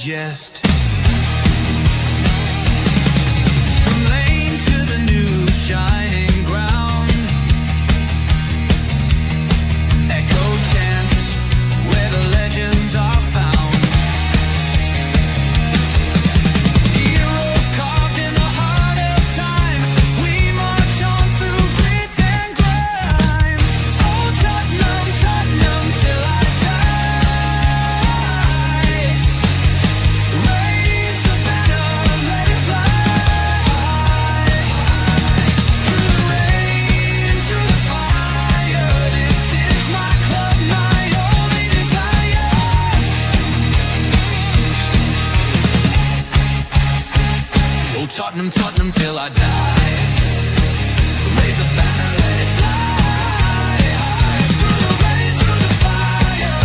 digest. From lane to the new shining ground, echo chants where the legends are found. Heroes carved in the heart of time, we march on through grit and grime. Oh Tottenham, Tottenham till I die. Raise the banner, let it fly. Through the rain, through the fire, this is my club, my only desire. Oh Tottenham, Tottenham till I die. Raise the banner, let it fly. Through the rain, through the fire,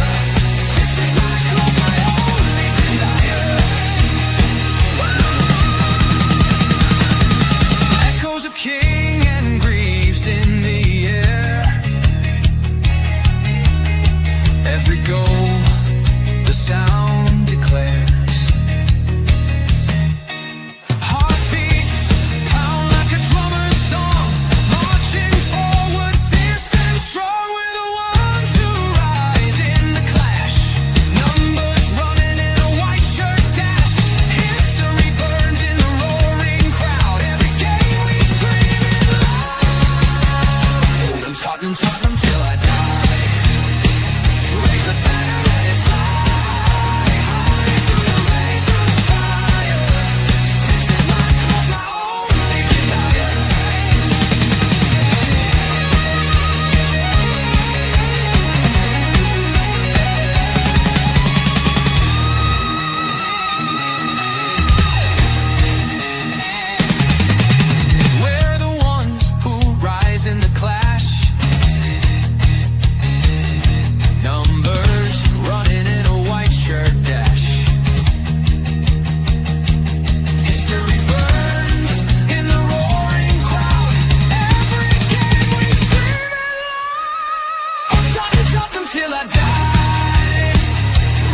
this is my club, my only desire. Echoes of king and Greaves in the air. Every goal, the sound declares. Heartbeats pound like a drummer's song, marching forward, fierce and strong. We're the ones who rise in the clash. Numbers running in a white shirt dash. History burns in the roaring crowd. Every game we scream it loud. Tottenham, Tottenham, Tottenham till I die. Raise the banner, let it fly. Through the rain, through the fire, this is my club, my only desire. We're the ones who rise in the clash. Numbers running in a white shirt dash. History burns in the roaring crowd. Every game we scream it loud. Oh Tottenham, Tottenham till I die.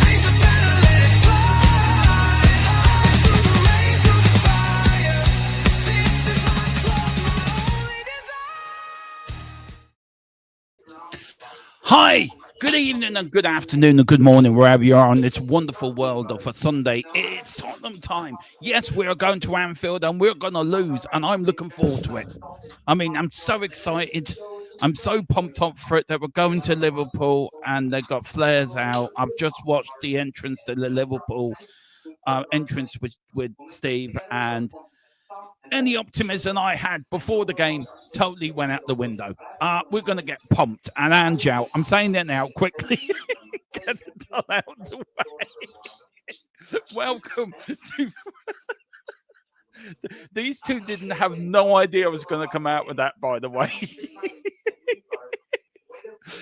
Raise the banner, let it fly. Through the rain, through the fire, this is my club, my only desire. Hi, good evening and good afternoon and good morning, wherever you are on this wonderful world of a Sunday. It's Tottenham time. Yes, we are going to Anfield and we're going to lose, and I'm looking forward to it. I mean, I'm so excited. I'm so pumped up for it that we're going to Liverpool and they've got flares out. I've just watched the entrance to the Liverpool entrance with Steve, and any optimism I had before the game totally went out the window. We're going to get pumped. And Angel, I'm saying that now quickly. Get it done out of the way. Welcome to... These two didn't have no idea I was going to come out with that, by the way.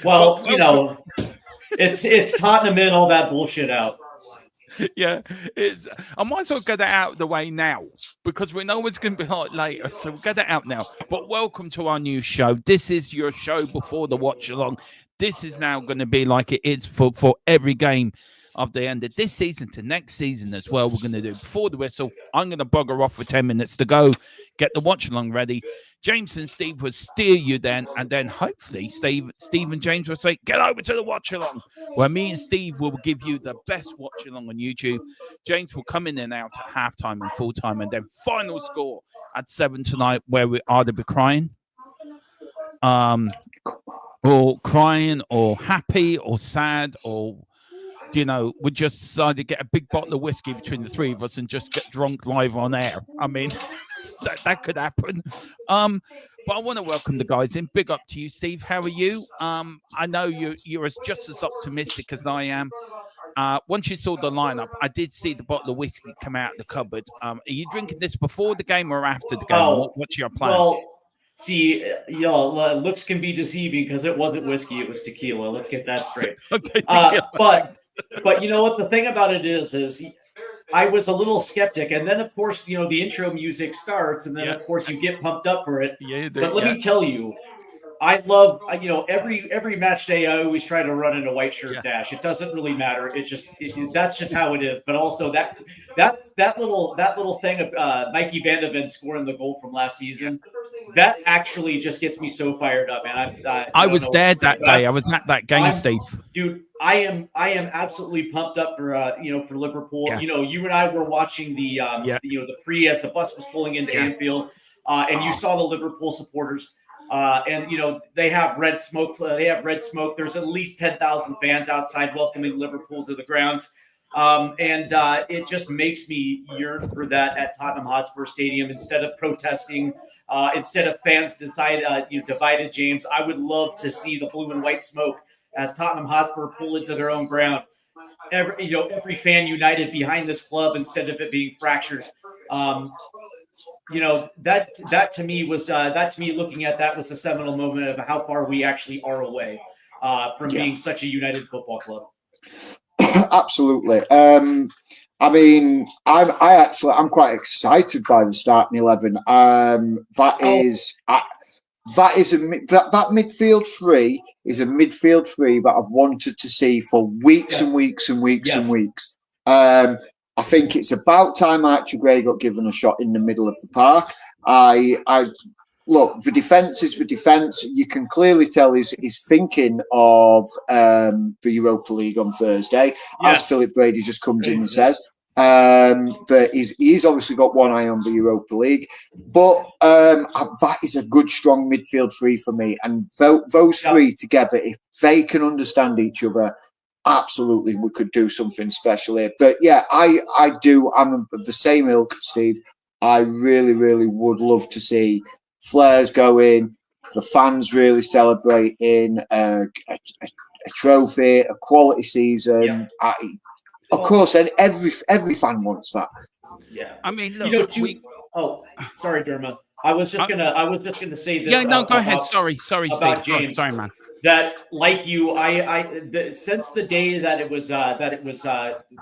Well, you know, it's Tottenham in, all that bullshit out. Yeah, I might as well get it out of the way now because we know it's going to be like later, so we'll get it out now. But welcome to our new show. This is your show before the watch along. This is now going to be like it is for every game of the end of this season to next season as well. We're going to do before the whistle. I'm going to bugger off for 10 minutes to go get the watch along ready. James and Steve will steer you then, and then hopefully Steve and James will say, get over to the watch along, where me and Steve will give you the best watch along on YouTube. James will come in and out at halftime and full time, and then final score at 7 tonight, where we either be crying, or happy, or sad, or you know, we just decided to get a big bottle of whiskey between the three of us and just get drunk live on air. I mean, that could happen. But I want to welcome the guys in. Big up to you, Steve. How are you? I know you're just as optimistic as I am. Once you saw the lineup, I did see the bottle of whiskey come out of the cupboard. Are you drinking this before the game or after the game? What's your plan? Well, see, y'all, looks can be deceiving because it wasn't whiskey, it was tequila. Let's get that straight. Okay, but you know what? The thing about it is I was a little skeptic, and then of course, you know, the intro music starts, and then of course you get pumped up for it. Yeah, but let me tell you, I love, every match day I always try to run in a white shirt dash. It doesn't really matter. That's just how it is. But also that little thing of Mikey Van de Ven scoring the goal from last season, that actually just gets me so fired up, man. I was there that day. I was at that game, Steve. Dude, I am absolutely pumped up for for Liverpool. Yeah. You and I were watching the the pre as the bus was pulling into Anfield, and you saw the Liverpool supporters. And they have red smoke. There's at least 10,000 fans outside welcoming Liverpool to the grounds, and it just makes me yearn for that at Tottenham Hotspur Stadium. Instead of protesting, instead of fans divided, James, I would love to see the blue and white smoke as Tottenham Hotspur pull into their own ground. Every fan united behind this club instead of it being fractured. That to me looking at that was a seminal moment of how far we actually are away from being such a united football club. Absolutely. I'm quite excited by the starting 11. That midfield three is a midfield three that I've wanted to see for weeks and weeks and weeks and weeks. I think it's about time Archie Gray got given a shot in the middle of the park. Look, the defence is the defence. You can clearly tell he's thinking of the Europa League on Thursday, as Philip Brady just comes in and says. But he's obviously got one eye on the Europa League. But that is a good, strong midfield three for me. And those three together, if they can understand each other, absolutely, we could do something special here. But I do. I'm of the same ilk, Steve. I really, really would love to see flares going, the fans really celebrating a trophy, a quality season. Of course, and every fan wants that. Yeah, I mean, look, sorry, Derma. I was just gonna say this. Yeah, no, go ahead. Sorry, Steve. James. Sorry, man. That, like you, since the day that it was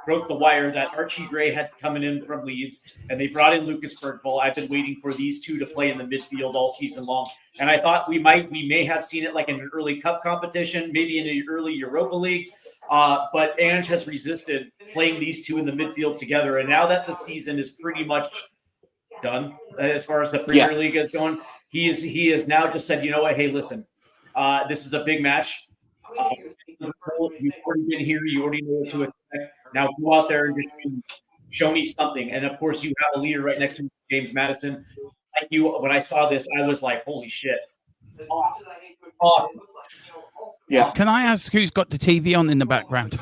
broke the wire that Archie Gray had coming in from Leeds and they brought in Lucas Bergvall, I've been waiting for these two to play in the midfield all season long. And I thought we may have seen it like in an early cup competition, maybe in an early Europa League. But Ange has resisted playing these two in the midfield together. And now that the season is pretty much done as far as the Premier League is going, he has now just said, you know what, hey, listen, this is a big match. You've already been here. You already know what to expect. Now go out there and just show me something. And of course, you have a leader right next to James Maddison. Like you, when I saw this, I was like, holy shit. Awesome. Yeah. Can I ask who's got the TV on in the background?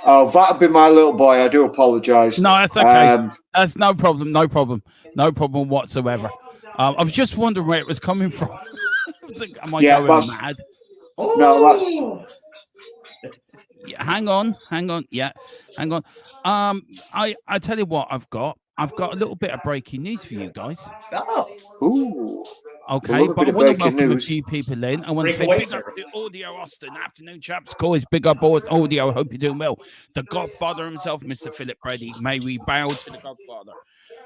Oh, that'd be my little boy. I do apologise. No, that's okay. That's no problem. No problem whatsoever. I was just wondering where it was coming from. Am I going mad? No, that's. Yeah, hang on. Yeah, hang on. I tell you what, I've got a little bit of breaking news for you guys. Ooh. Okay, but I want to welcome a few people in. I want to say big up to Audio Austin. Afternoon, chaps. Always big up Audio. Hope you're doing well. The Godfather himself, Mr. Philip Brady. May we bow to the Godfather.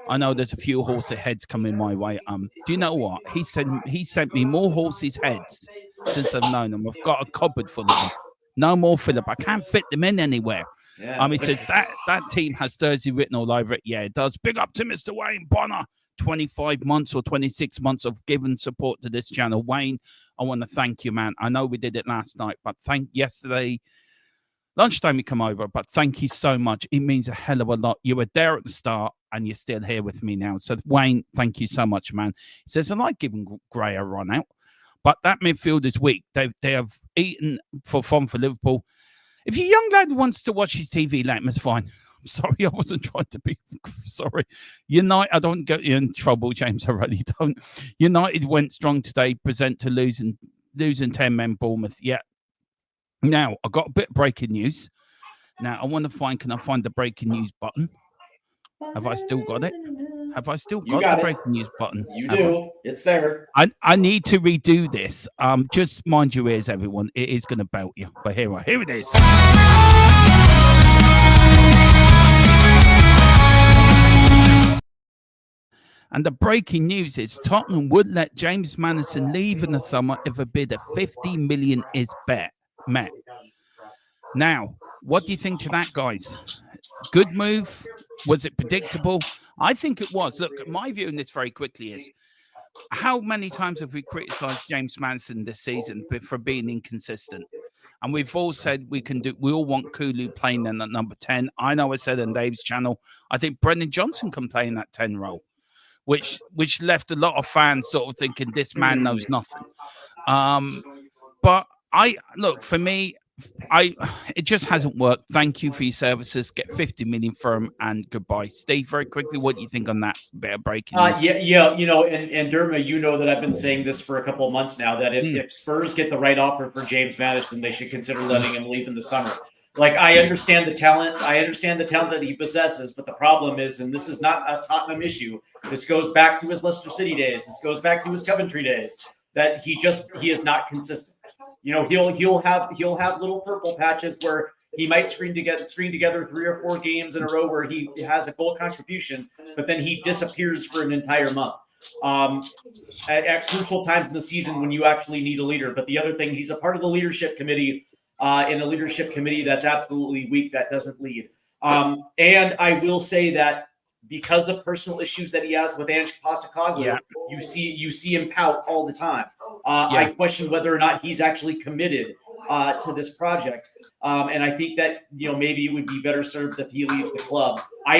I know there's a few horses' heads coming my way. Do you know what? He sent me more horses' heads since I've known him. I've got a cupboard full of them. No more, Philip. I can't fit them in anywhere. Yeah. He says that team has Thursday written all over it. Yeah, it does. Big up to Mr. Wayne Bonner. 25 months or 26 months of giving support to this channel. Wayne, I want to thank you, man. I know we did it last night, but yesterday lunchtime you come over, but thank you so much. It means a hell of a lot. You were there at the start and you're still here with me now. So Wayne, thank you so much, man. He says, I like giving Gray a run out, but that midfield is weak. They have eaten for fun for Liverpool. If your young lad wants to watch his TV, let him, it's fine. I'm sorry, I wasn't trying to be sorry. United, I don't get you in trouble, James. I really don't. United went strong today, present to losing 10 men Bournemouth. Yeah. Now, I got a bit of breaking news. Now, I want to can I find the breaking news button? Have I still got it? Have I still got the breaking news button? You do. It's there. I need to redo this. Just mind your ears, everyone. It is going to belt you. But here it is. And the breaking news is Tottenham would let James Maddison leave in the summer if a bid of 50 million is met. Now, what do you think to that, guys? Good move? Was it predictable? I think it was. Look, my view on this very quickly is, how many times have we criticized James Maddison this season for being inconsistent? And we've all said we all want Kulu playing in at number 10. I know I said on Dave's channel, I think Brendan Johnson can play in that 10 role, which left a lot of fans sort of thinking this man knows nothing. But for me, it just hasn't worked. Thank you for your services. Get 50 million for him and goodbye. Steve, very quickly, what do you think on that bit of breaking news? Yeah, and Derma, you know that I've been saying this for a couple of months now, that if Spurs get the right offer for James Maddison, they should consider letting him leave in the summer. Like, I understand the talent. I understand the talent that he possesses, but the problem is, and this is not a Tottenham issue, this goes back to his Leicester City days. This goes back to his Coventry days, that he is not consistent. He'll have little purple patches where he might string together 3 or 4 games in a row where he has a goal contribution, but then he disappears for an entire month at crucial times in the season when you actually need a leader. But the other thing, he's a part of the leadership committee, in a leadership committee that's absolutely weak, that doesn't lead. And I will say that because of personal issues that he has with Ange Postecoglou, you see him pout all the time. I question whether or not he's actually committed to this project, and I think that maybe it would be better served if he leaves the club. I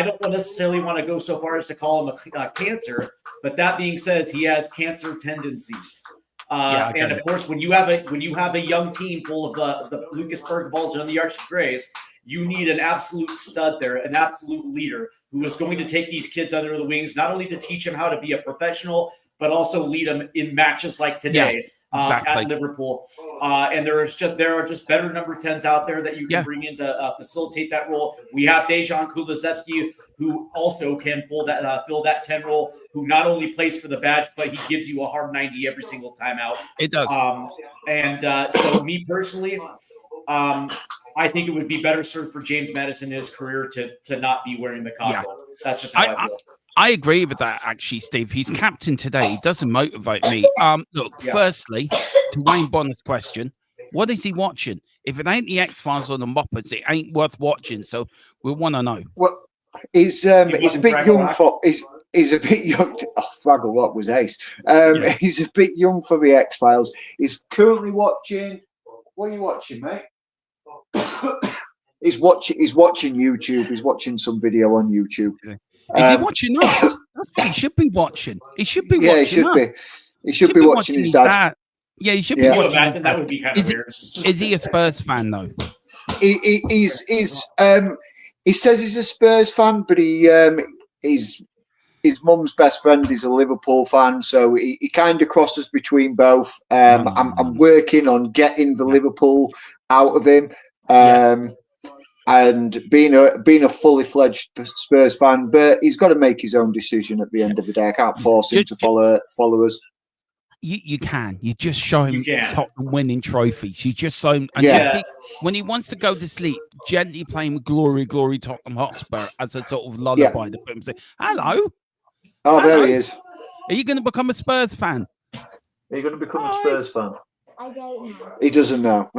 don't necessarily want to go so far as to call him a cancer, but that being said, he has cancer tendencies. And of course, when you have a young team full of the Lucas Berg Balls and the Archie Grays, you need an absolute stud there, an absolute leader who is going to take these kids under the wings, not only to teach them how to be a professional, but also lead them in matches like today at Liverpool. And there are just better number 10s out there that you can bring in to facilitate that role. We have Dejan Kulusevski, who also can fill that 10 role, who not only plays for the badge, but he gives you a hard 90 every single time out. It does. So me personally, I think it would be better served for James Maddison in his career to not be wearing the cockle. That's just how I feel. I agree with that, actually, Steve. He's captain today. He doesn't motivate me. Firstly, to Wayne Bonner's question, what is he watching? If it ain't the X-Files or the Moppets, it ain't worth watching. So we want to know. Well, he's a bit young for... He's a bit young. Fraggle Rock was ace. He's a bit young for the X-Files. He's currently watching... What are you watching, mate? He's watching YouTube. He's watching some video on YouTube. Is he watching us? That's what he should be watching. He should be watching. He should be watching his dad. Yeah, he should be watching. Imagine that would be kind of weird. Is he a Spurs fan though? He says he's a Spurs fan, but his mum's best friend is a Liverpool fan, so he kind of crosses between both. I'm working on getting the Liverpool out of him. And being a fully fledged Spurs fan, but he's got to make his own decision at the end of the day. I can't force him to follow us. You can. You just show him Tottenham winning trophies. You just show him, and when he wants to go to sleep, gently playing "Glory, Glory, Tottenham Hotspur" as a sort of lullaby to put him say, "Hello." Oh, there he is. Are you going to become a Spurs fan? Are you going to become a Spurs fan? I don't know. He doesn't know.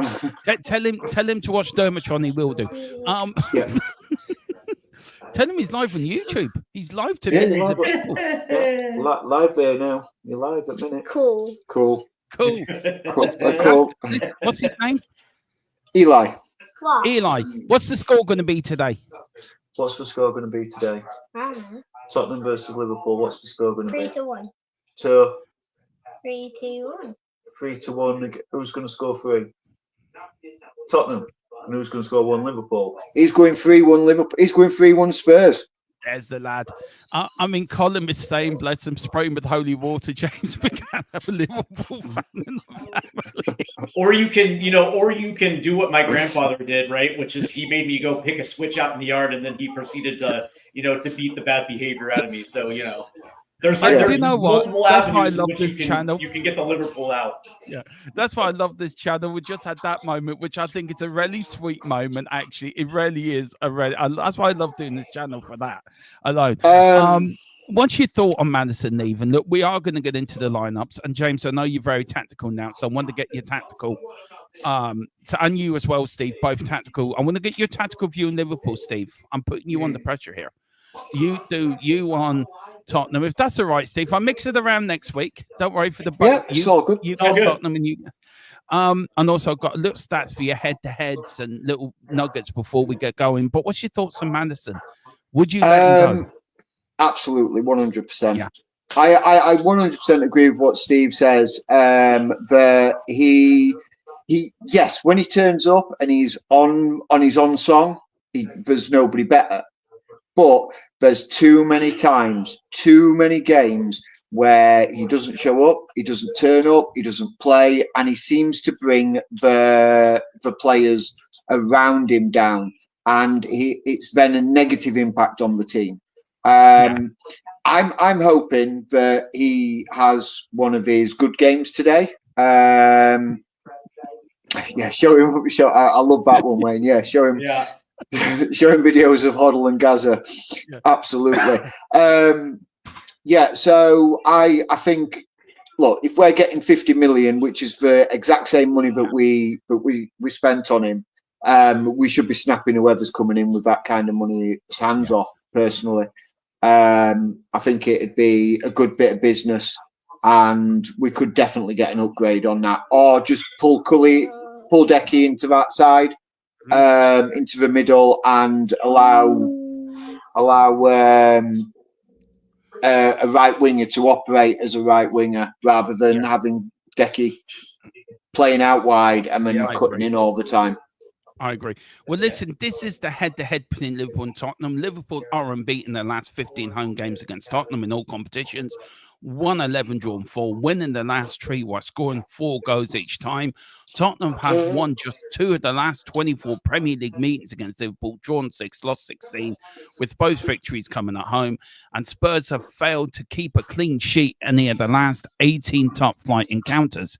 Tell him to watch Dermatron. He will do. Tell him he's live on YouTube. He's live to millions of people. Live there now. You're live at the minute. Cool. What's his name? Eli. What? Eli. What's the score going to be today? What's the score going to be today? I don't know. Tottenham versus Liverpool. What's the score going to be? 3-1. 3-1. 3-1. Who's going to score 3? Tottenham. And who's going to score 1? Liverpool. He's going 3-1 Liverpool. He's going 3-1 Spurs. There's the lad. Colin is saying, bless him, spray him with holy water. James, we can't have a Liverpool fan in the family. Or you can do what my grandfather did, right? Which is he made me go pick a switch out in the yard, and then he proceeded to beat the bad behavior out of me. So there's multiple avenues in which you can get the Liverpool out. Yeah, that's why I love this channel. We just had that moment, which I think it's a really sweet moment. Actually, it really is that's why I love doing this channel for that alone. what's your thought on Madison leaving? Look, we are going to get into the lineups, and James, I know you're very tactical now, so I want to get your tactical. And you as well, Steve, both tactical. I want to get your tactical view on Liverpool, Steve. I'm putting you under pressure here. You on Tottenham, if that's all right, Steve. I'll mix it around next week. Don't worry for the Yeah, it's all good. You All get good. Tottenham and you. And also I've got little stats for your head-to-heads and little nuggets before we get going. But what's your thoughts on Madison? Would you let him go? Absolutely, 100%. Yeah. I 100% agree with what Steve says. That he yes, when he turns up and he's on his own song, there's nobody better. But there's too many times, too many games where he doesn't show up, he doesn't turn up, he doesn't play, and he seems to bring the players around him down, and it's then a negative impact on the team. I'm hoping that he has one of his good games today. Show him. I love that one, Wayne. Yeah, show him. Yeah. Showing videos of Hoddle and Gaza. Yeah. Absolutely. So I think, look, if we're getting 50 million, which is the exact same money that we spent on him, we should be snapping whoever's coming in with that kind of money his hands off, personally. I think it'd be a good bit of business, and we could definitely get an upgrade on that, or just pull Decky into that side. Into the middle and allow a right winger to operate as a right winger rather than having Decky playing out wide and then cutting in all the time. I agree. Well, listen, this is the head-to-head between Liverpool and Tottenham. Liverpool are unbeaten in their last 15 home games against Tottenham in all competitions. 1-11 drawn 4, winning the last 3 while scoring 4 goals each time. Tottenham have won just 2 of the last 24 Premier League meetings against Liverpool, drawn 6, lost 16, with both victories coming at home. And Spurs have failed to keep a clean sheet in any of the last 18 top-flight encounters.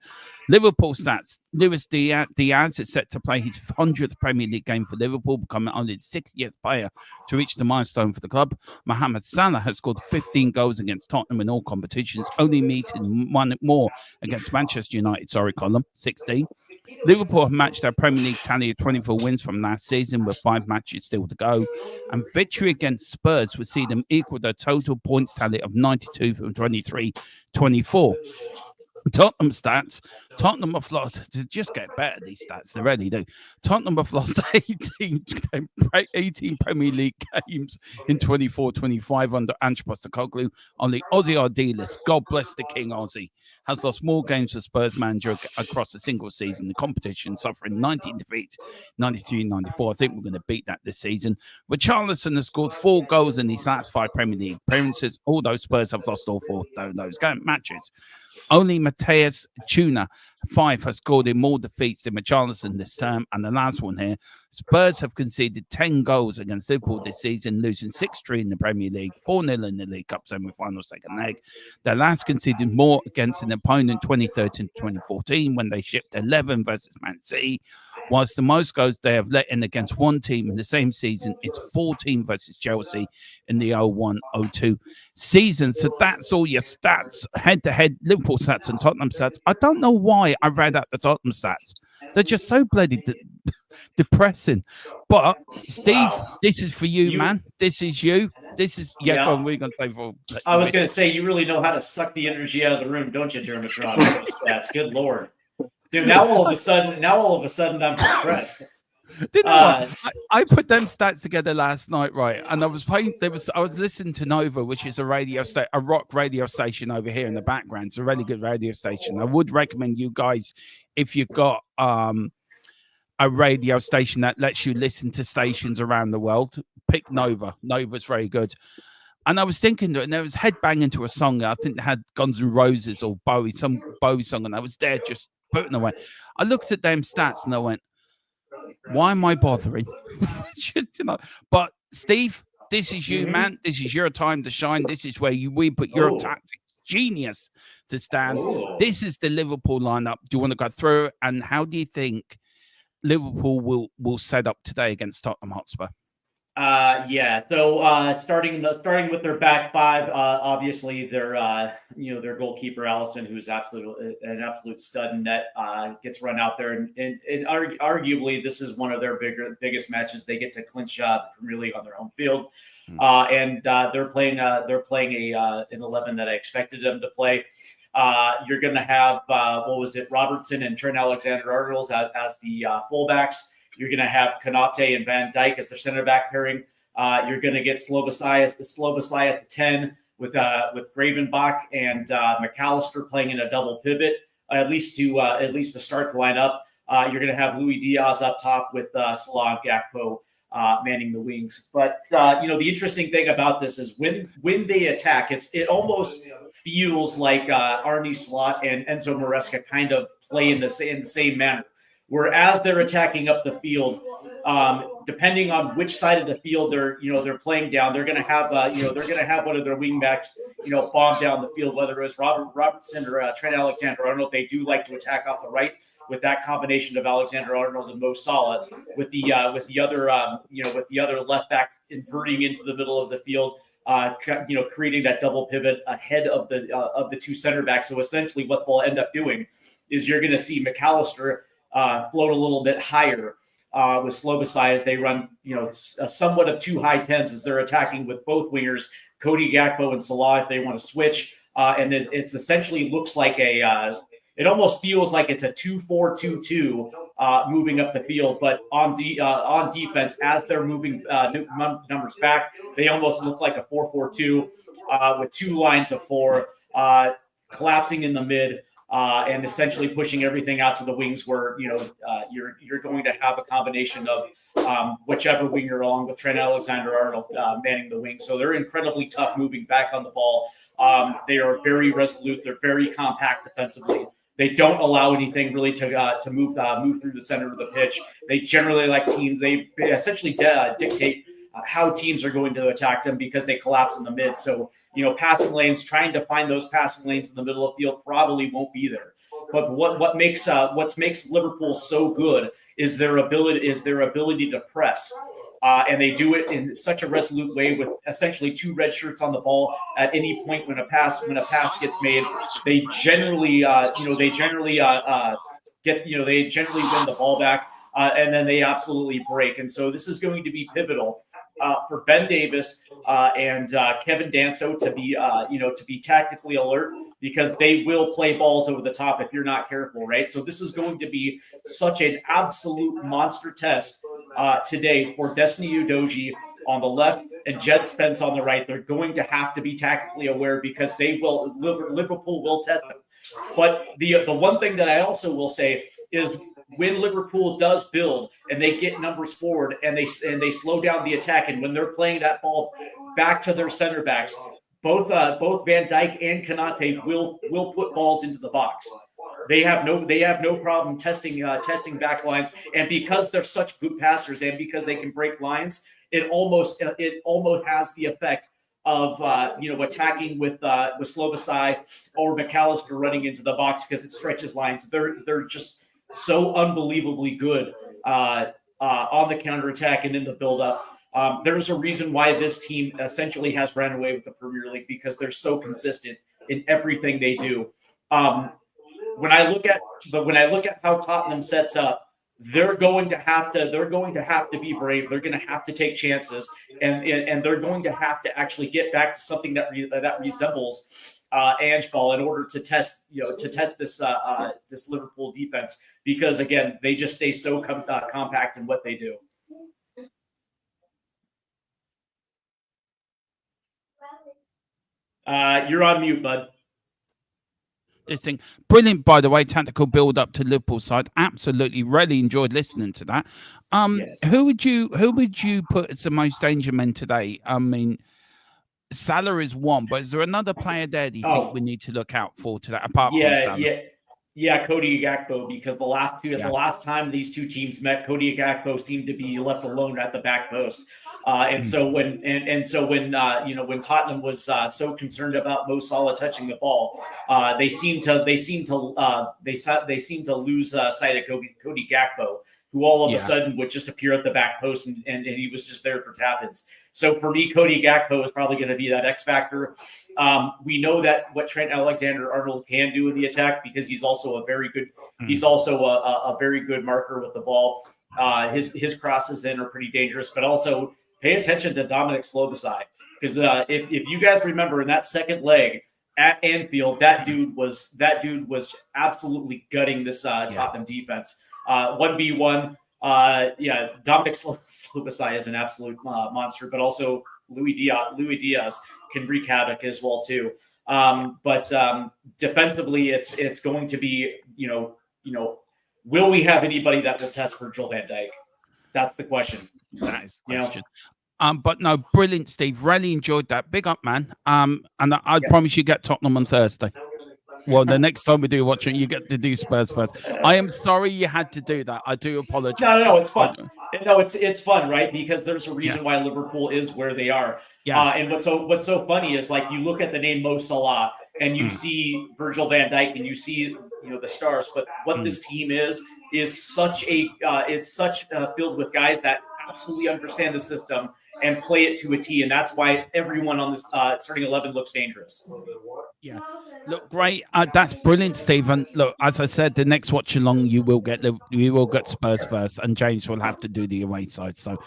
Liverpool stats: Luis Diaz is set to play his 100th Premier League game for Liverpool, becoming only the 60th player to reach the milestone for the club. Mohamed Salah has scored 15 goals against Tottenham in all competitions, only meeting one more against Manchester United, 16. Liverpool have matched their Premier League tally of 24 wins from last season with 5 matches still to go. And victory against Spurs would see them equal their total points tally of 92 from 23-24. Tottenham stats. Tottenham have lost, to just get better, these stats, they really do. Tottenham have lost 18 Premier League games in 24-25 under Ange Postecoglou. Only Ozzy Ardiles, God bless the King Ozzy, has lost more games for Spurs manager across a single season. The competition suffering 19 defeats, 93-94. I think we're going to beat that this season. Richarlison has scored 4 goals in his last 5 Premier League appearances, although Spurs have lost all 4 of those matches. Only Mateus Tuna, 5, has scored in more defeats than Richarlison this term. And the last one here, Spurs have conceded 10 goals against Liverpool this season, losing 6-3 in the Premier League, 4-0 in the League Cup semi-final second leg. Their last conceded more against an opponent 2013-2014 when they shipped 11 versus Man City, whilst the most goals they have let in against one team in the same season is 14 versus Chelsea in the 01-02 season. So that's all your stats, head-to-head Liverpool stats and Tottenham stats. I don't know why I read out the Tottenham stats. They're just so bloody depressing. But Steve, this is for you, man. This is you. This is go on, we're gonna play for. I was gonna say, you really know how to suck the energy out of the room, don't you, Jeremy Toronto? Stats. Good lord, dude. Now all of a sudden, I'm depressed. I put them stats together last night, right? And I was playing. I was listening to Nova, which is a rock radio station over here in the background. It's a really good radio station. I would recommend you guys, if you've got a radio station that lets you listen to stations around the world, pick Nova. Nova's very good. And I was thinking that, and there was headbanging to a song. I think they had Guns N' Roses or Bowie, some Bowie song, and I was there just putting away. I looked at them stats and I went, why am I bothering? Just, but Steve, this is you, man. This is your time to shine. This is where we put your tactic genius to stand. This is the Liverpool lineup. Do you want to go through it? And how do you think Liverpool will set up today against Tottenham Hotspur? Yeah. So starting with their back five, obviously their goalkeeper Allison, who's an absolute stud in net, gets run out there, and arguably this is one of their biggest matches. They get to clinch the Premier League on their home field, and they're playing an 11 that I expected them to play. You're going to have Robertson and Trent Alexander-Arnold as the fullbacks. You're going to have Konate and Van Dijk as their center back pairing. You're going to get Slobosai at the 10 with Gravenbach and McAllister playing in a double pivot, at least to start the lineup. You're going to have Louis Diaz up top with Salah and Gakpo manning the wings. But the interesting thing about this is when they attack, it almost feels like Arne Slot and Enzo Maresca kind of play in the same manner. Whereas they're attacking up the field, depending on which side of the field they're playing down, they're going to have one of their wingbacks bomb down the field, whether it's Robertson or Trent Alexander-Arnold. They do like to attack off the right with that combination of Alexander-Arnold and Mo Salah, with the other left back inverting into the middle of the field, creating that double pivot ahead of the two center backs. So essentially, what they'll end up doing is you're going to see McAllister float a little bit higher with Slobosai as they run, somewhat of two high tens as they're attacking with both wingers, Cody Gakpo and Salah, if they want to switch. And it's essentially looks like it almost feels like it's a 2-4-2-2 moving up the field. But on defense, as they're moving numbers back, they almost look like a 4-4-2 with two lines of four collapsing in the mid. And essentially pushing everything out to the wings, where you're going to have a combination of whichever winger, along with Trent Alexander-Arnold manning the wing. So they're incredibly tough moving back on the ball. They are very resolute. They're very compact defensively. They don't allow anything really to move through the center of the pitch. They generally like teams. They essentially dictate how teams are going to attack them because they collapse in the mid. So, passing lanes, trying to find those passing lanes in the middle of the field probably won't be there. But what makes Liverpool so good is their ability to press. And they do it in such a resolute way with essentially two red shirts on the ball at any point when a pass gets made. They generally win the ball back, and then they absolutely break. And so this is going to be pivotal for Ben Davis and Kevin Danso to be tactically alert, because they will play balls over the top if you're not careful, right? So this is going to be such an absolute monster test today for Destiny Udogie on the left and Jed Spence on the right. They're going to have to be tactically aware because Liverpool will test them. But the one thing that I also will say is, when Liverpool does build and they get numbers forward and they slow down the attack, and when they're playing that ball back to their center backs, both Van Dijk and Konate will put balls into the box. They have no problem testing back lines, and because they're such good passers and because they can break lines, it almost has the effect of attacking with Slobosai or McAllister running into the box, because it stretches lines. They're just so unbelievably good on the counterattack and in the build-up. There's a reason why this team essentially has ran away with the Premier League, because they're so consistent in everything they do. When I look at how Tottenham sets up, they're going to have to be brave. They're going to have to take chances, and they're going to have to actually get back to something that resembles Ange ball in order to test this Liverpool defense, because again, they just stay so compact in what they do. You're on mute, bud. This thing, brilliant, by the way, tactical build up to Liverpool side. Absolutely, really enjoyed listening to that. Yes. Who would you put as the most danger men today? I mean, Salah is one, but is there another player there that you think we need to look out for to that, apart from Salah? Yeah, Cody Gakpo, because the last time these two teams met, Cody Gakpo seemed to be left alone at the back post. And so when when Tottenham was so concerned about Mo Salah touching the ball, they seemed to lose sight of Cody Gakpo, who all of a sudden would just appear at the back post and he was just there for tap-ins. So for me, Cody Gakpo is probably going to be that X factor. We know that what Trent Alexander-Arnold can do in the attack because he's also a very good marker with the ball. His crosses in are pretty dangerous, but also pay attention to Dominic Slobosai because if you guys remember in that second leg at Anfield, that dude was absolutely gutting this Tottenham defense. 1v1. Dominic Slobosai is an absolute monster, but also Louis Diaz can wreak havoc as well too. But defensively, it's going to be will we have anybody that will test Virgil van Dijk? That's the question. That is the question. But no, brilliant, Steve. Really enjoyed that. Big up, man. And I promise you get Tottenham on Thursday. Well, the next time we do watch it, you get to do Spurs first. I am sorry you had to do that. I do apologize. No, it's fun. No, it's fun, right? Because there's a reason why Liverpool is where they are. Yeah. And what's so funny is like you look at the name Mo Salah and you see Virgil van Dijk and you see the stars, but what this team is such filled with guys that absolutely understand the system and play it to a T, and that's why everyone on this starting 11 looks dangerous. Yeah, look great. That's brilliant, Stephen. Look, as I said, the next watch along you will get Spurs first, and James will have to do the away side. So,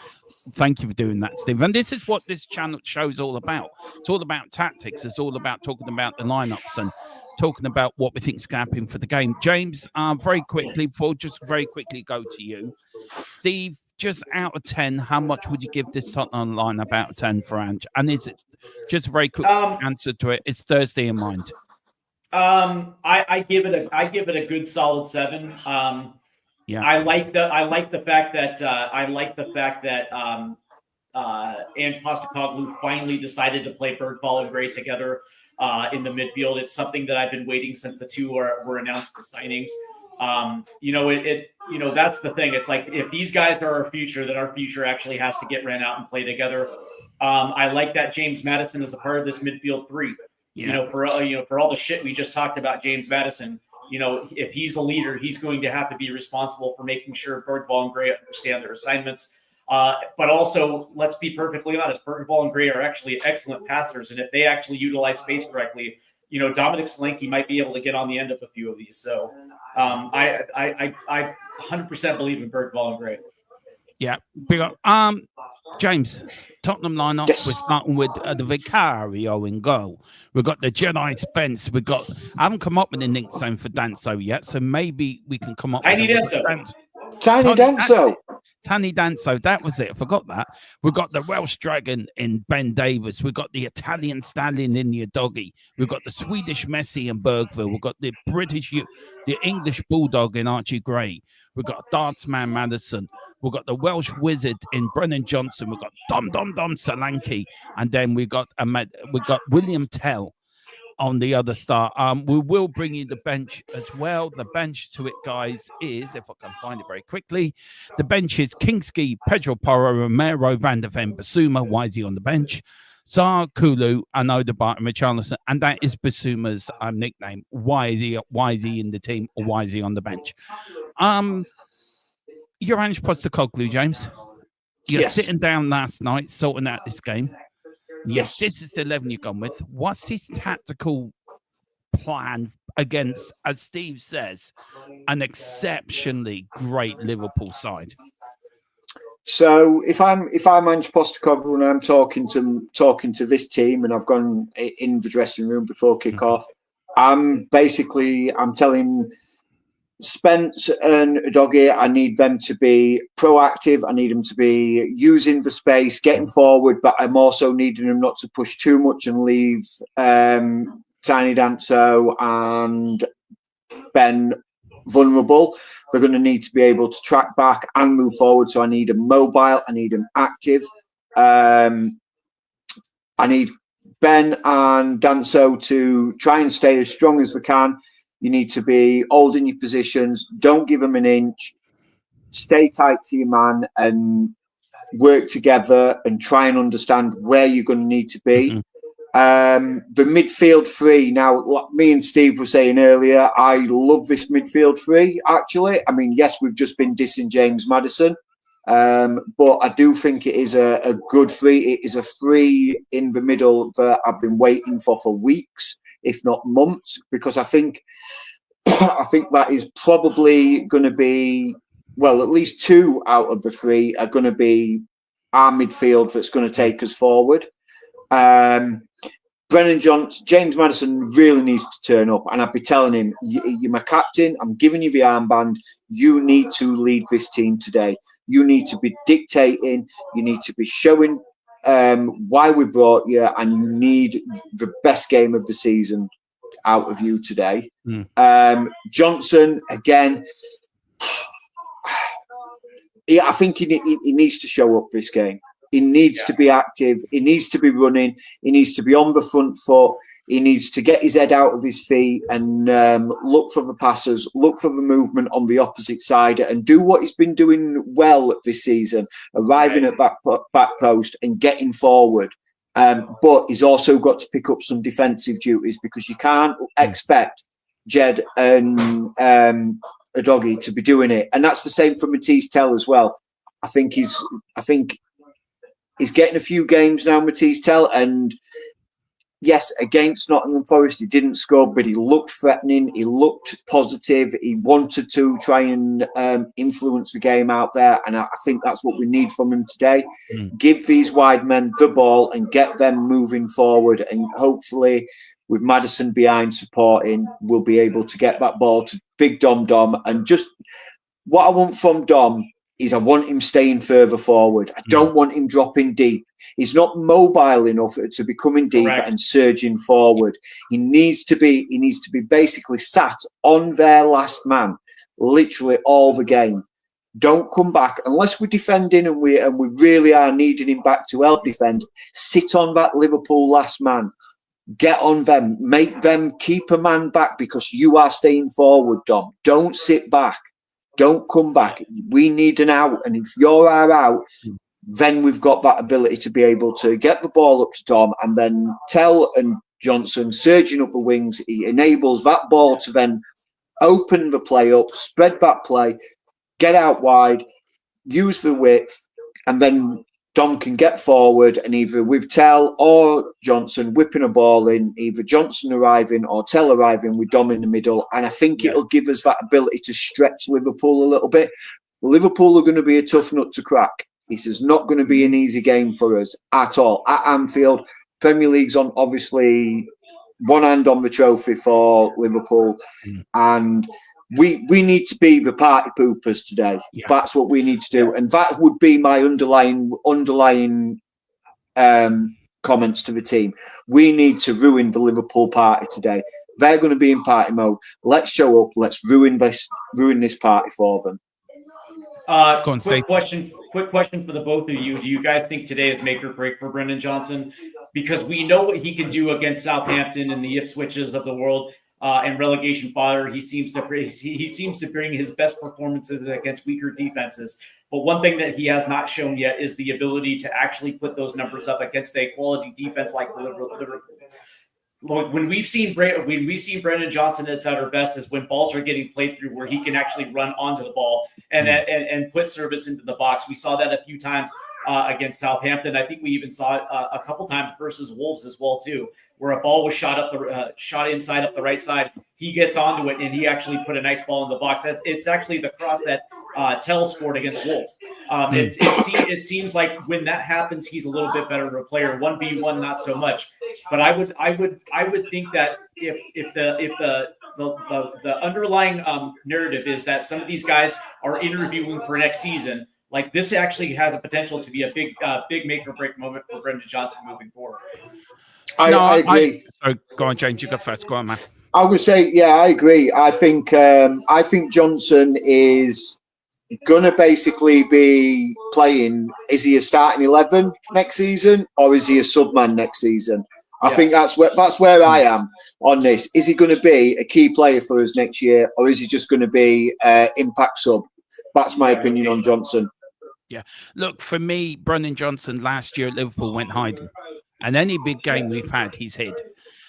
thank you for doing that, Stephen. And this is what this show is all about. It's all about tactics. It's all about talking about the lineups and talking about what we think is happening for the game. James, very quickly go to you, Steve. Just out of 10, how much would you give this Tottenham line out of 10 for Ange? And is it just a very quick answer to it? It's Thursday in mind. I give it a good solid 7. I like the fact that Ange Postecoglou finally decided to play Bergvall and Gray together in the midfield. It's something that I've been waiting since the two were announced as signings. That's the thing. It's like if these guys are our future, then our future actually has to get ran out and play together. I like that James Maddison is a part of this midfield three. For all the shit we just talked about James Maddison, if he's a leader, he's going to have to be responsible for making sure Bergvall and Gray understand their assignments. But also, let's be perfectly honest, Bergvall and Gray are actually excellent passers, and if they actually utilize space correctly, Dominic Solanke might be able to get on the end of a few of these. So I 100% believe in Bergvall and Gray. Yeah, big up. James, Tottenham lineup. Yes. We're starting with the Vicario in goal. We've got the Jedi Spence. I haven't come up with a nickname for Danso yet, so maybe we can come up with Tiny Danso. Tiny Danso, that was it. I forgot that. We've got the Welsh Dragon in Ben Davies. We've got the Italian Stallion in the Doggy. We've got the Swedish Messi in Bergville. We've got the English Bulldog in Archie Gray. We've got Dartsman Madison. We've got the Welsh Wizard in Brennan Johnson. We've got Dom Solanke. And then we've got William Tell on the other star. We will bring you the bench as well. The bench to it, guys, is, if I can find it very quickly, the bench is Kingsley, Pedro Porro, Romero, Van der Ven, Basuma. Why is he on the bench? Sarr, Kulu, and Odegaard and Richarlison, and that is Basuma's nickname. Why is he in the team, or why is he on the bench? You're Ange Postecoglou, James. You're sitting down last night sorting out this game. Yes, this is the 11 you've gone with. What's his tactical plan against, as Steve says, an exceptionally great Liverpool side? So if I'm Ange Postecoglou and I'm talking to this team, and I've gone in the dressing room before kick-off, I'm telling Spence and Doggy, I need them to be proactive. I need them to be using the space, getting forward, but I'm also needing them not to push too much and leave Tiny Danso and Ben vulnerable. They're going to need to be able to track back and move forward. So I need them mobile. I need them active. I need Ben and Danso to try and stay as strong as they can. You need to be holding your positions. Don't give them an inch. Stay tight to your man and work together and try and understand where you're going to need to be. The midfield three, now, like me and Steve were saying earlier, I love this midfield three, actually. I mean, yes, we've just been dissing James Maddison, but I do think it is a good three. It is a three in the middle that I've been waiting for weeks, if not months, because I think I think that is probably going to be, well, at least two out of the three are going to be our midfield that's going to take us forward. Brennan Johnson, James Maddison really needs to turn up, and I'd be telling him, you're my captain, I'm giving you the armband, you need to lead this team today. You need to be dictating, you need to be showing why we brought you, and you need the best game of the season out of you today. Johnson, again, I think he needs to show up this game. He needs to be active. He needs to be running. He needs to be on the front foot. He needs to get his head out of his feet and look for the passes, look for the movement on the opposite side, and do what he's been doing well this season, arriving at back post and getting forward. But he's also got to pick up some defensive duties, because you can't expect Jed and Udogie to be doing it. And that's the same for Matisse Tell as well. I think he's getting a few games now, Matisse Tell, and yes, against Nottingham Forest, he didn't score, but he looked threatening, he looked positive, he wanted to try and influence the game out there, and I think that's what we need from him today. Give these wide men the ball and get them moving forward, and hopefully with Maddison behind supporting, we'll be able to get that ball to Big Dom, and just what I want from Dom is I want him staying further forward. I don't want him dropping deep. He's not mobile enough to be coming deep and surging forward. He needs to be basically sat on their last man, literally all the game. Don't come back unless we're defending and we really are needing him back to help defend. Sit on that Liverpool last man. Get on them. Make them keep a man back, because you are staying forward, Dom. Don't sit back. Don't come back. We need an out. And if you're our out, then we've got that ability to be able to get the ball up to Dom, and then Tell and Johnson surging up the wings. He enables that ball to then open the play up, spread that play, get out wide, use the width, and then Dom can get forward, and either with Tell or Johnson whipping a ball in, either Johnson arriving or Tell arriving with Dom in the middle. And I think it'll give us that ability to stretch Liverpool a little bit. Liverpool are going to be a tough nut to crack. This is not going to be an easy game for us at all. At Anfield, Premier League's on, obviously, one hand on the trophy for Liverpool, and we need to be the party poopers today. That's what we need to do, and that would be my underlying comments to the team. We need to ruin the Liverpool party today. They're going to be in party mode. Let's show up. Let's ruin this party for them. Quick question for the both of you. Do you guys think today is make or break for Brennan Johnson? Because we know what he can do against Southampton and the Ipswiches of the world. And relegation fodder, he seems to bring his best performances against weaker defenses. But one thing that he has not shown yet is the ability to actually put those numbers up against a quality defense like Liverpool. When we've seen Brennan Johnson at our best is when balls are getting played through where he can actually run onto the ball and put service into the box. We saw that a few times against Southampton. I think we even saw it a couple times versus Wolves as well too, where a ball was shot inside up the right side. He gets onto it and he actually put a nice ball in the box. It's actually the cross that Tell scored against Wolves. It seems like when that happens, he's a little bit better of a player. 1v1, not so much. But I would think that if the underlying narrative is that some of these guys are interviewing for next season, like this actually has a potential to be a big make or break moment for Brendan Johnson moving forward. I agree. So go on, James. You go first. Go on, man. I would say, yeah, I agree. I think Johnson is gonna basically be playing. Is he a starting 11 next season, or is he a subman next season? I think that's where I am on this. Is he going to be a key player for us next year, or is he just going to be impact sub? That's my opinion on Johnson. Look, for me, Brennan Johnson last year at Liverpool went hiding. And any big game we've had, he's hid.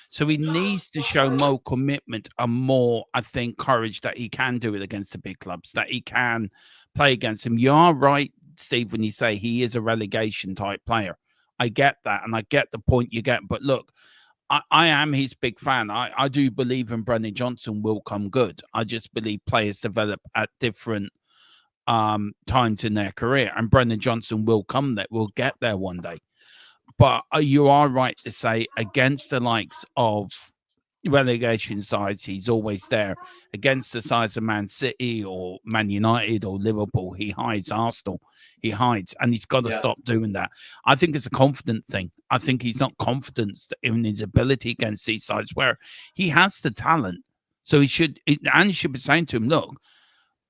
So he needs to show more commitment and more, I think, courage that he can do it against the big clubs, that he can play against them. You are right, Steve, when you say he is a relegation type player. I get that, and I get the point you get. But look, I am his big fan. I do believe in Brennan Johnson will come good. I just believe players develop at different times in their career, and Brennan Johnson will come there, will get there one day. But you are right to say against the likes of relegation sides, he's always there. Against the sides of Man City or Man United or Liverpool, he hides. Arsenal, he hides, and he's got to stop doing that. I think it's a confident thing. I think he's not confident in his ability against these sides where he has the talent. So he should, and you should be saying to him, look,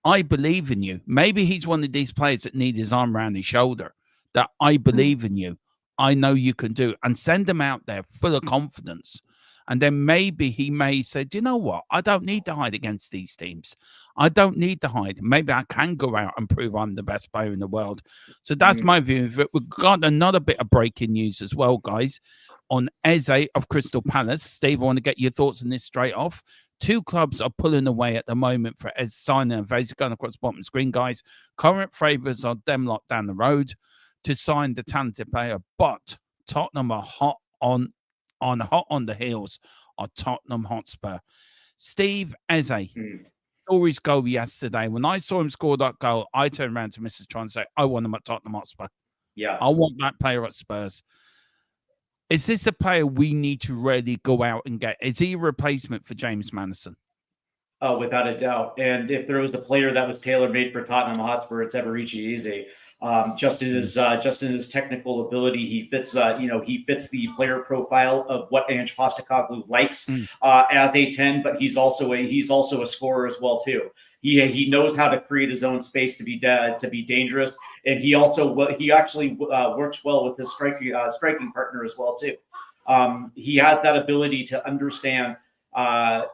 I believe in you. Maybe he's one of these players that need his arm around his shoulder, that I believe in you. I know you can do, and send him out there full of confidence. And then maybe he may say, do you know what? I don't need to hide against these teams. I don't need to hide. Maybe I can go out and prove I'm the best player in the world. So that's my view of it. We've got another bit of breaking news as well, guys, on Eze of Crystal Palace. Steve, I want to get your thoughts on this straight off. Two clubs are pulling away at the moment for Eze signing a Eze going across the bottom of the screen, guys. Current favours are them lot down the road to sign the talented player, but Tottenham are hot on the heels of Tottenham Hotspur. Steve Eze, saw his goal yesterday. When I saw him score that goal, I turned around to Mrs. Tron and say, I want him at Tottenham Hotspur. Yeah. I want that player at Spurs. Is this a player we need to really go out and get? Is he a replacement for James Maddison? Oh, without a doubt. And if there was a player that was tailor-made for Tottenham Hotspur, it's Eberechi Eze. Just in his technical ability, he fits the player profile of what Ange Postecoglou likes as a 10, but he's also a scorer as well too. He knows how to create his own space to be dangerous, and he actually works well with his striking partner as well too. He has that ability to understand the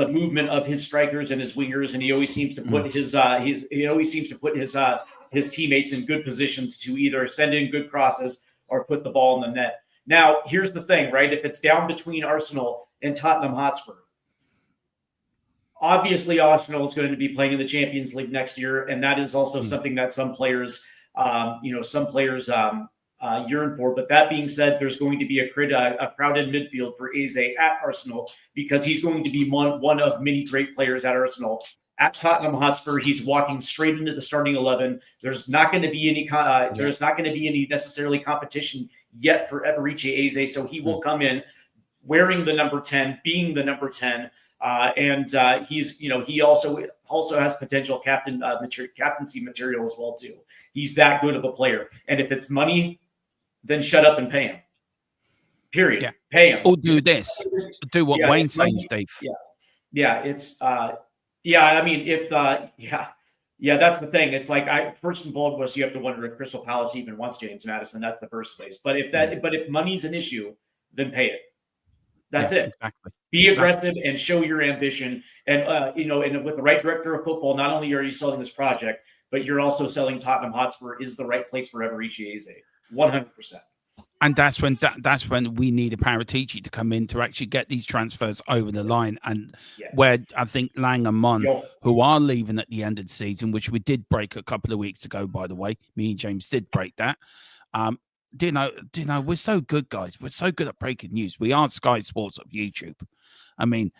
movement of his strikers and his wingers, and he always seems to put his teammates in good positions to either send in good crosses or put the ball in the net. Now, here's the thing, right? If it's down between Arsenal and Tottenham Hotspur, obviously Arsenal is going to be playing in the Champions League next year, and that is also something that some players yearn for. But that being said, there's going to be a crowded midfield for Eze at Arsenal because he's going to be one of many great players at Arsenal. At Tottenham Hotspur, he's walking straight into the starting 11. There's not going to be any necessarily competition yet for Eberechi Eze, so he will come in wearing the number 10, being the number 10, and he also has potential captaincy material as well too. He's that good of a player, and if it's money, then shut up and pay him. Period. Yeah. Pay him. Or do this. Do what Wayne's saying, Dave. Yeah. It's I mean, if that's the thing. It's like first and foremost, you have to wonder if Crystal Palace even wants James Maddison. That's the first place. But if money's an issue, then pay it. That's it. Exactly. Be aggressive and show your ambition. And and with the right director of football, not only are you selling this project, but you're also selling Tottenham Hotspur is the right place for Eberechi Eze. 100%. And that's when we need a Paratici to come in to actually get these transfers over the line. And where I think Lang and Mon, who are leaving at the end of the season, which we did break a couple of weeks ago, by the way, me and James did break that. Do you know, we're so good, guys. We're so good at breaking news. We are Sky Sports of YouTube. I mean,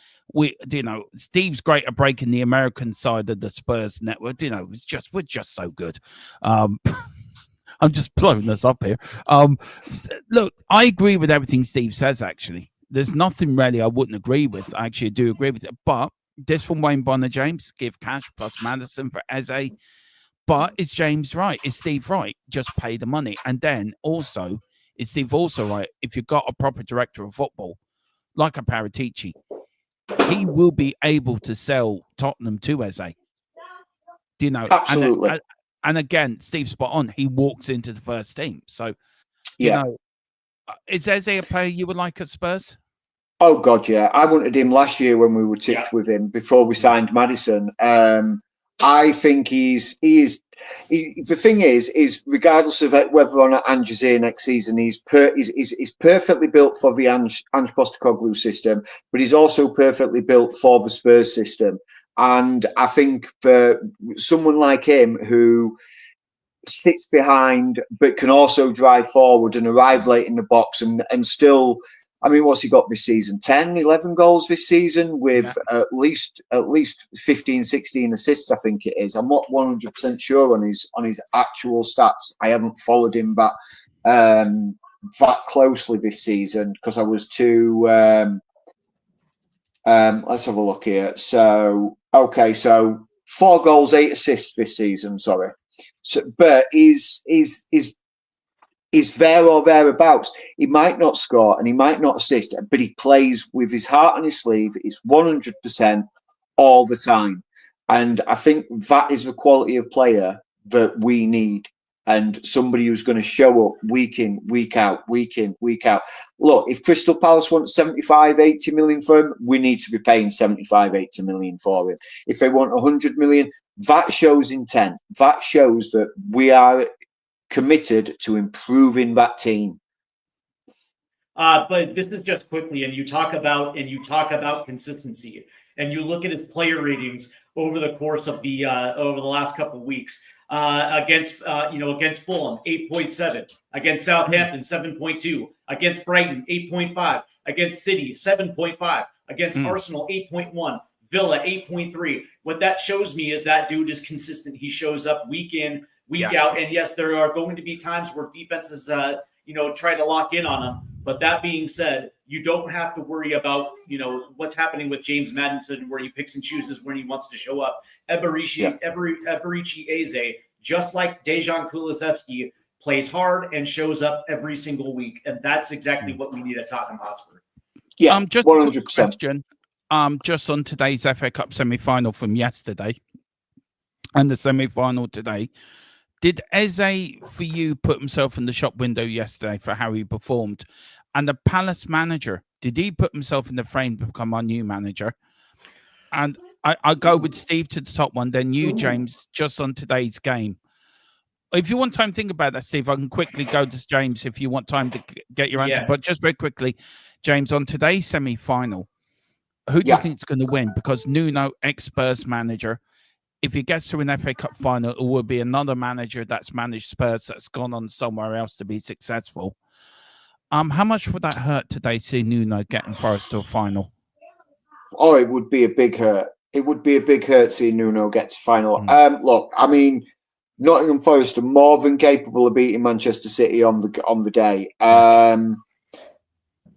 Steve's great at breaking the American side of the Spurs network. We're just so good. I'm just blowing this up here. Look, I agree with everything Steve says, actually. There's nothing really I wouldn't agree with. I actually do agree with it. But this from Wayne Bonner James, give cash plus Maddison for Eze. But is James right? Is Steve right? Just pay the money. And then also, is Steve also right? If you've got a proper director of football, like a Paratici, he will be able to sell Tottenham to Eze. Absolutely. And again, Steve's spot on. He walks into the first team. So, is Eze a player you would like at Spurs? Oh, God, yeah. I wanted him last year when we were tipped with him before we signed Maddison. I think he is. The thing is regardless of whether or not Ange's here next season, he's perfectly built for the Ange Postecoglou system, but he's also perfectly built for the Spurs system. And I think for someone like him who sits behind but can also drive forward and arrive late in the box and still, I mean, what's he got this season? 10, 11 goals this season with at least 15, 16 assists, I think it is. I'm not 100% sure on his actual stats. I haven't followed him that closely this season because I was too let's have a look here. So 4 goals, 8 assists this season, sorry. So, but is there or thereabouts. He might not score and he might not assist, but he plays with his heart on his sleeve. It's 100% all the time. And I think that is the quality of player that we need. And somebody who's going to show up week in, week out, week in, week out. Look, if Crystal Palace wants 75, 80 million for him, we need to be paying 75, 80 million for him. If they want 100 million, that shows intent. That shows that we are committed to improving that team. But this is just quickly, and you talk about consistency, and you look at his player ratings over the course of the last couple of weeks. Against Fulham, 8.7. Against Southampton, 7.2. Against Brighton, 8.5. Against City, 7.5. Against Arsenal, 8.1. Villa, 8.3. What that shows me is that dude is consistent. He shows up week in, week out. And yes, there are going to be times where defenses, try to lock in on him. But that being said, you don't have to worry about, what's happening with James Maddison, where he picks and chooses when he wants to show up. Eberici Eze, just like Dejan Kulusevski, plays hard and shows up every single week. And that's exactly what we need at Tottenham Hotspur. Yeah, just 100%. A quick question. Just on today's FA Cup semi-final from yesterday and the semi-final today, did Eze, for you, put himself in the shop window yesterday for how he performed? And the Palace manager, did he put himself in the frame to become our new manager? And I go with Steve to the top one, then you, James, just on today's game. If you want time to think about that, Steve, I can quickly go to James if you want time to get your answer. But just very quickly, James, on today's semi-final, who do you think is going to win? Because Nuno, ex-Spurs manager, if he gets to an FA Cup final, it will be another manager that's managed Spurs that's gone on somewhere else to be successful. How much would that hurt today, see Nuno getting Forest to a final? Oh, it would be a big hurt. It would be a big hurt seeing Nuno get to final. Look, I mean, Nottingham Forest are more than capable of beating Manchester City on the day.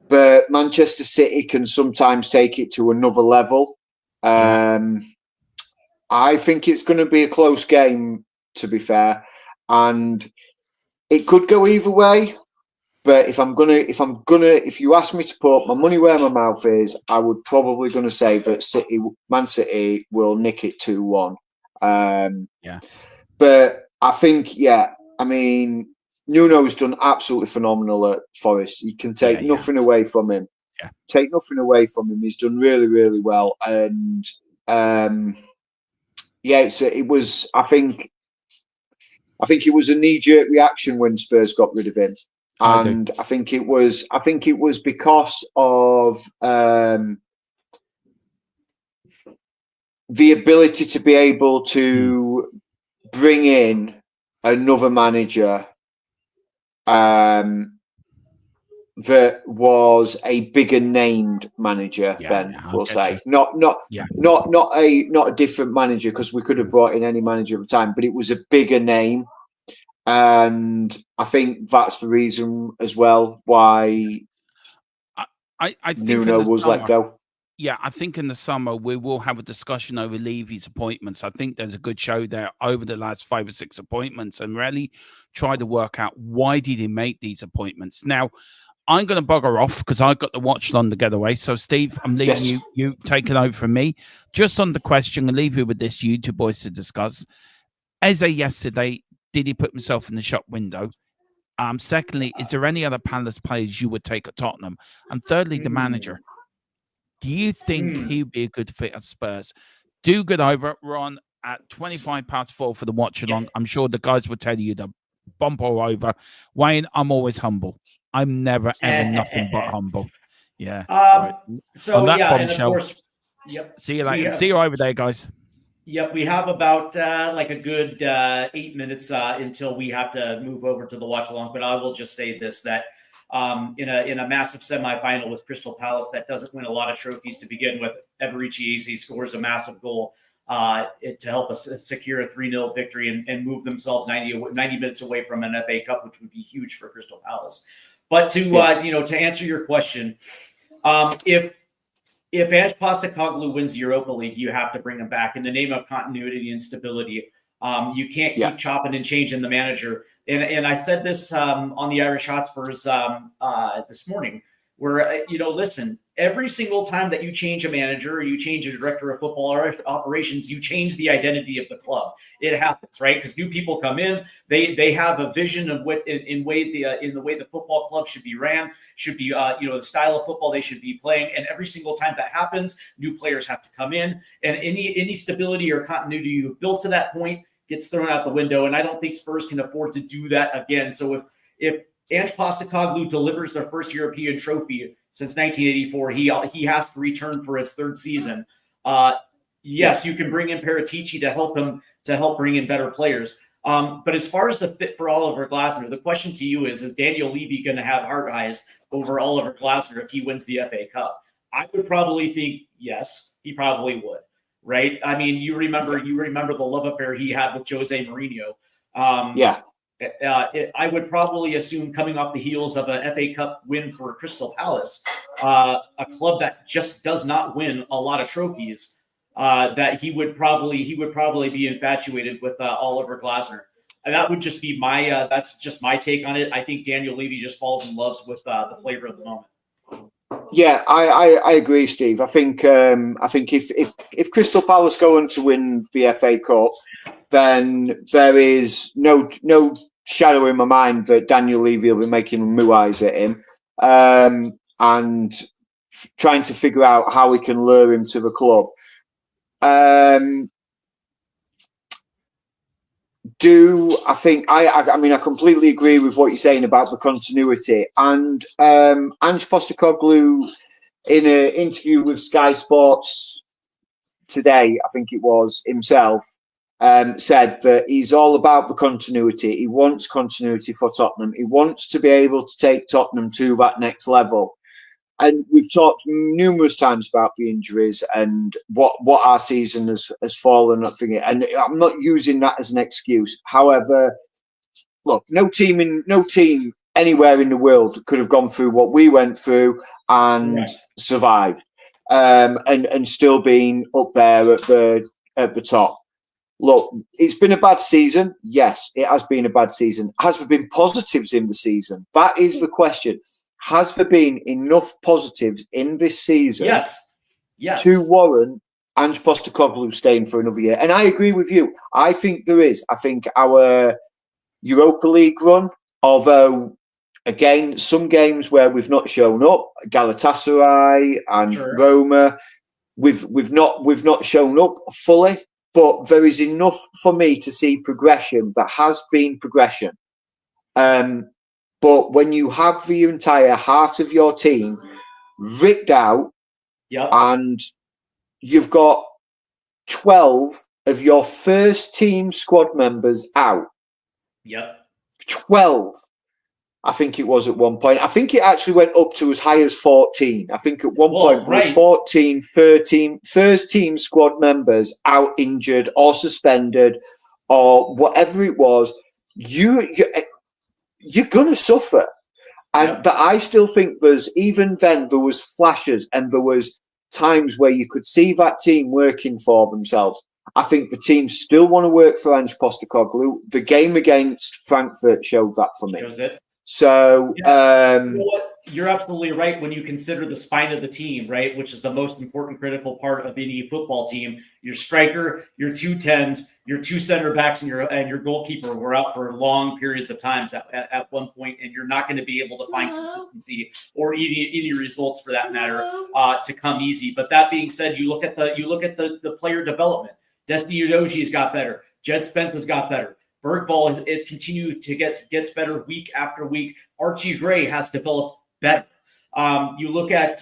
But Manchester City can sometimes take it to another level. I think it's going to be a close game, to be fair, and it could go either way. But if you ask me to put my money where my mouth is, I would probably going to say that Man City will nick it 2-1. But I think, I mean, Nuno's done absolutely phenomenal at Forest. You can take nothing away from him. Take nothing away from him. He's done really, really well. And it was. I think it was a knee-jerk reaction when Spurs got rid of him, and I think it was because of the ability to be able to bring in another manager that was a bigger named manager. We'll say not a different manager, because we could have brought in any manager at the time, but it was a bigger name, and I think that's the reason as well why I think Nuno was let go. Yeah, I think in the summer we will have a discussion over Levy's appointments. I think there's a good show there over the last 5 or 6 appointments, and really try to work out why did he make these appointments. Now, I'm going to bugger off because I've got to watch on the getaway. So, Steve, I'm leaving you take it over from me. Just on the question, I'll leave you with this, you two boys to discuss. Eze yesterday, did he put himself in the shop window? Secondly, is there any other Palace players you would take at Tottenham? And thirdly, the manager. Do you think he'd be a good fit at Spurs? Do get over, Ron. at 4:25 for the watch along. I'm sure the guys will tell you to bump or over. Wayne, I'm always humble. I'm never ever nothing but humble. Yeah. Right. So On that yeah, and of bombshell, course, yep. see you later. See you over there, guys. Yep, we have about like a good 8 minutes until we have to move over to the watch along. But I will just say this: that in a massive semifinal with Crystal Palace that doesn't win a lot of trophies to begin with, Eberici Eze scores a massive goal to help us secure a 3-0 victory and move themselves 90 minutes away from an FA Cup, which would be huge for Crystal Palace. But to to answer your question, if Ange Postecoglou wins the Europa League, you have to bring him back in the name of continuity and stability. You can't keep chopping and changing the manager. And I said this on the Irish Hotspurs this morning, where, listen, every single time that you change a manager or you change a director of football operations, you change the identity of the club. It happens, right? Because new people come in, they have a vision of what in the way the football club should be ran, should be the style of football they should be playing. And every single time that happens, new players have to come in, and any stability or continuity you built to that point gets thrown out the window. And I don't think Spurs can afford to do that again. So if Ange Postecoglou delivers their first European trophy since 1984, he has to return for his third season. Yes, you can bring in Paratici to help bring in better players. But as far as the fit for Oliver Glasner, the question to you is Daniel Levy going to have heart eyes over Oliver Glasner if he wins the FA Cup? I would probably think yes, he probably would. Right? I mean, you remember the love affair he had with Jose Mourinho. I would probably assume, coming off the heels of an FA Cup win for Crystal Palace, a club that just does not win a lot of trophies, that he would probably be infatuated with Oliver Glasner. And that would just be that's just my take on it. I think Daniel Levy just falls in love with the flavor of the moment. Yeah, I agree, Steve. I think if Crystal Palace go on to win the FA Cup, then there is no shadow in my mind that Daniel Levy will be making moo eyes at him and trying to figure out how we can lure him to the club. I completely agree with what you're saying about the continuity. And Ange Postecoglou, in an interview with Sky Sports today, I think it was himself, said that he's all about the continuity. He wants continuity for Tottenham. He wants to be able to take Tottenham to that next level. And we've talked numerous times about the injuries and what our season has fallen up. And I'm not using that as an excuse. However, look, no team anywhere in the world could have gone through what we went through and survived, and still been up there at the top. Look, it's been a bad season. Yes, it has been a bad season. Has there been positives in the season? That is the question. Has there been enough positives in this season to warrant Ange Postecoglou staying for another year? And I agree with you. I think there is. I think our Europa League run, although, again, some games where we've not shown up, Galatasaray and Roma, we've not shown up fully, but there is enough for me to see progression. That has been progression. But when you have the entire heart of your team ripped out, and you've got 12 of your first team squad members out. 12. I think it was at one point. I think it actually went up to as high as 14. I think at one point we were 14, 13 first team squad members out, injured or suspended or whatever it was. You're going to suffer. But I still think there was flashes and there was times where you could see that team working for themselves. I think the team still want to work for Ange Postecoglou. The game against Frankfurt showed that for me. So, you know what? You're absolutely right when you consider the spine of the team, right? Which is the most important, critical part of any football team. Your striker, your 2 10s, your 2 center backs, and your goalkeeper were out for long periods of times at one point, and you're not going to be able to find consistency or any results for that matter to come easy. But that being said, you look at the player development. Destiny Udoji's got better. Jed Spence has got better. Bergvall is continued to gets better week after week. Archie Gray has developed better. You look at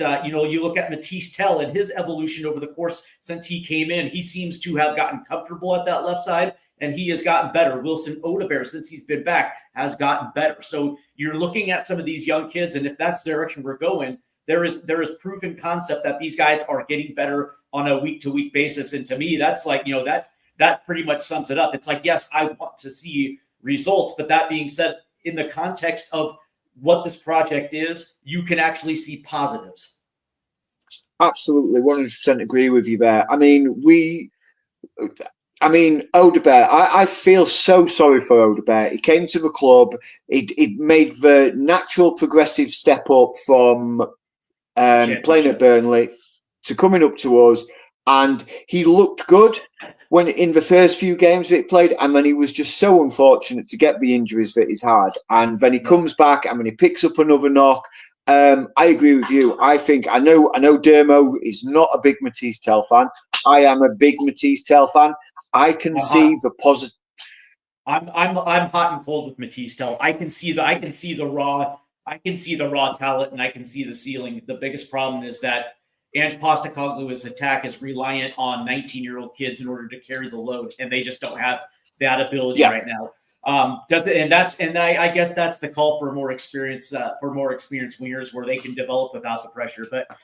Matisse Tell and his evolution over the course since he came in. He seems to have gotten comfortable at that left side, and he has gotten better. Wilson Odebear, since he's been back, has gotten better. So you're looking at some of these young kids, and if that's the direction we're going, there is proven concept that these guys are getting better on a week-to-week basis. And to me, that's like, that pretty much sums it up. It's like, yes, I want to see results, but that being said, in the context of what this project is, you can actually see positives. Absolutely, 100% agree with you there. I mean, Odebear, I feel so sorry for Odebear. He came to the club. He made the natural progressive step up from playing at Burnley to coming up to us, and he looked good when in the first few games that he played, and then he was just so unfortunate to get the injuries that he's had. And then he comes back and then he picks up another knock. I agree with you. I know Dermo is not a big Matisse Tell fan. I am a big Matisse Tell fan. I can see the positive. I'm hot and cold with Matisse Tell. I can see the raw talent, and I can see the ceiling. The biggest problem is that Ange Postecoglou's attack is reliant on 19-year-old kids in order to carry the load, and they just don't have that ability right now. I guess that's the call for more experienced wingers where they can develop without the pressure. But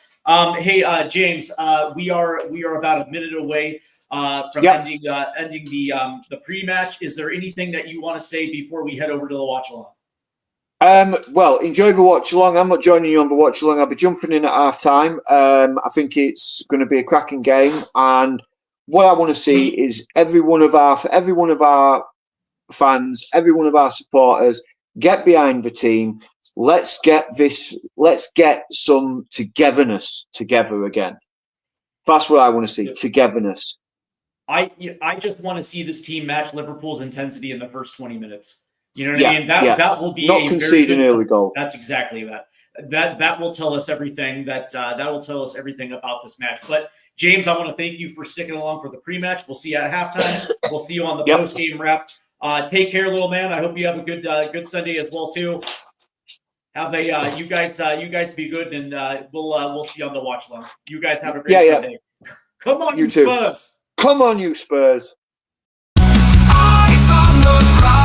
hey, James, we are about a minute away from ending the pre-match. Is there anything that you want to say before we head over to the watch along? Well, enjoy the watch along. I'm not joining you on the watch along. I'll be jumping in at half time. I think it's going to be a cracking game, and what I want to see is every one of our fans, every one of our supporters get behind the team. Let's get some togetherness together again. That's what I want to see, togetherness. I just want to see this team match Liverpool's intensity in the first 20 minutes. You know what I mean? That will be not concede an early goal. That's exactly that. That will tell us everything. That will tell us everything about this match. But James, I want to thank you for sticking along for the pre-match. We'll see you at halftime. We'll see you on the post-game wrap. Take care, little man. I hope you have a good Sunday as well too. Have a you guys be good, and we'll see you on the watch along. You guys have a great Sunday. Come on, you Spurs! Come on, you Spurs! Eyes on the prize.